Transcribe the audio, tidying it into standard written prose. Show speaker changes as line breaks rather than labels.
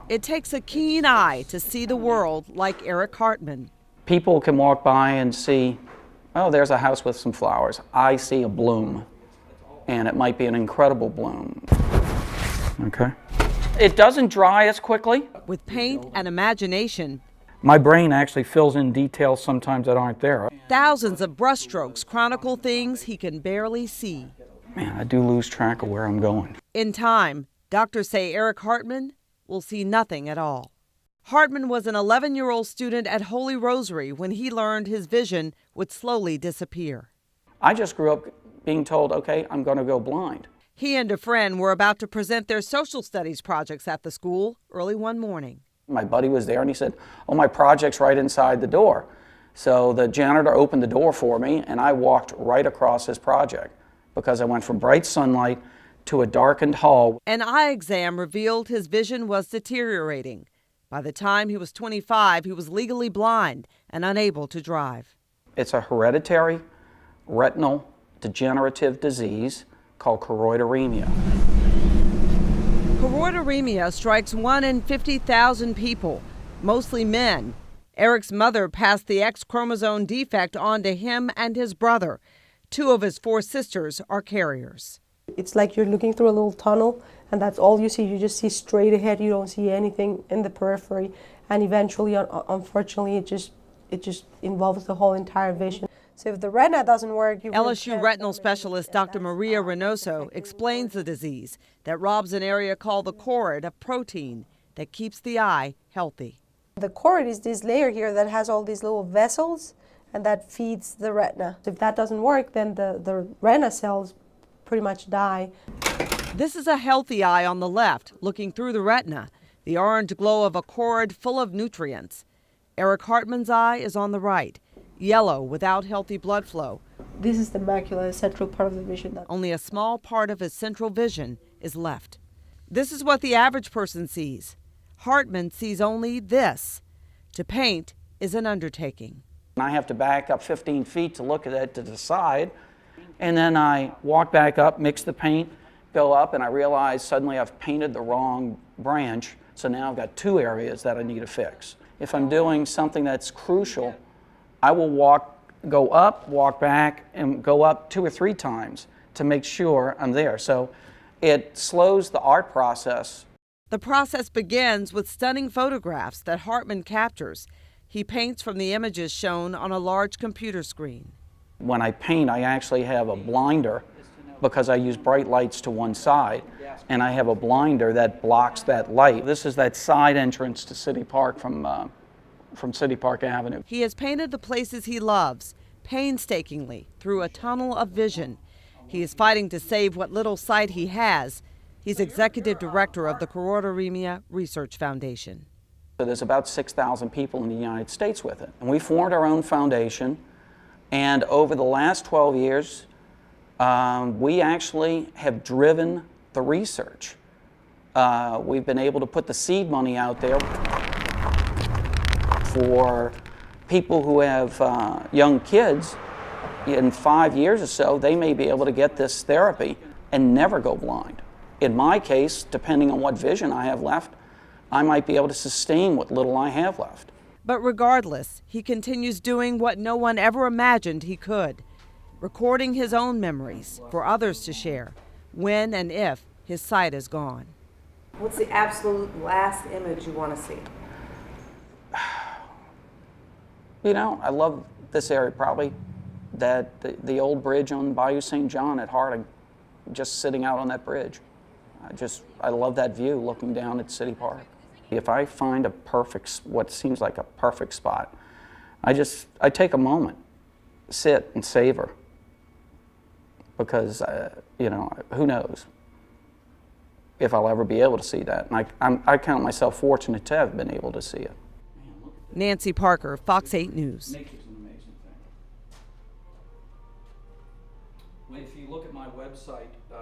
It takes a keen eye to see the world like Eric Hartman.
People can walk by and see, oh, there's a house with some flowers. I see a bloom, and it might be an incredible bloom. Okay. It doesn't dry as quickly.
With paint and imagination,
My brain actually fills in details sometimes that aren't there.
thousands of brushstrokes chronicle things he can barely see.
Man, I do lose track of where I'm going.
In time, doctors say Eric Hartman will see nothing at all. Hartman was an 11-year-old student at Holy Rosary when he learned his vision would slowly disappear.
I just grew up being told, okay, I'm going to go blind.
He and a friend were about to present their social studies projects at the school early one morning.
My buddy was there and he said, oh, my project's right inside the door. So the janitor opened the door for me and I walked right across his project because I went from bright sunlight to a darkened hall.
An eye exam revealed his vision was deteriorating. By the time he was 25, he was legally blind and unable to drive.
It's a hereditary retinal degenerative disease called choroideremia.
Choroideremia strikes 1 in 50,000 people, mostly men. Eric's mother passed the X chromosome defect on to him and his brother. 2 of his 4 sisters are carriers.
It's like you're looking through a little tunnel and that's all you see. You just see straight ahead. You don't see anything in the periphery. And eventually, unfortunately, it just involves the whole entire vision. So if the retina doesn't work,
LSU retinal specialist Dr. Maria Reynoso explains the disease that robs an area called the choroid of protein that keeps the eye healthy.
The choroid is this layer here that has all these little vessels and that feeds the retina. If that doesn't work, then the retina cells pretty much die.
This is a healthy eye on the left, looking through the retina, the orange glow of a choroid full of nutrients. Eric Hartman's eye is on the right, yellow without healthy blood flow.
This is the macula, the central part of the vision.
Only a small part of his central vision is left. This is what the average person sees. Hartman sees only this. To paint is an undertaking.
I have to back up 15 feet to look at it to decide. And then I walk back up, mix the paint, go up, and I realize suddenly I've painted the wrong branch. So now I've got 2 areas that I need to fix. If I'm doing something that's crucial, I will go up, walk back, and go up 2 or 3 times to make sure I'm there. So it slows the art process.
The process begins with stunning photographs that Hartman captures. He paints from the images shown on a large computer screen.
When I paint, I actually have a blinder because I use bright lights to one side, and I have a blinder that blocks that light. This is that side entrance to City Park from City Park Avenue.
He has painted the places he loves painstakingly through a tunnel of vision. He is fighting to save what little sight he has. He's executive director of the Choroideremia Research Foundation.
So there's about 6,000 people in the United States with it. And we formed our own foundation, and over the last 12 years, we actually have driven the research. We've been able to put the seed money out there for people who have young kids. In 5 years or so, they may be able to get this therapy and never go blind. In my case, depending on what vision I have left, I might be able to sustain what little I have left.
But regardless, he continues doing what no one ever imagined he could, recording his own memories for others to share when and if his sight is gone.
What's the absolute last image you want to see?
You know, I love this area probably, the old bridge on Bayou St. John at Harding, just sitting out on that bridge. I love that view looking down at City Park. If I find what seems like a perfect spot, I take a moment, sit and savor, because, you know, who knows if I'll ever be able to see that. And I count myself fortunate to have been able to see it.
Nancy Parker, Fox 8 News.
Nature's an amazing thing. If you look at my website,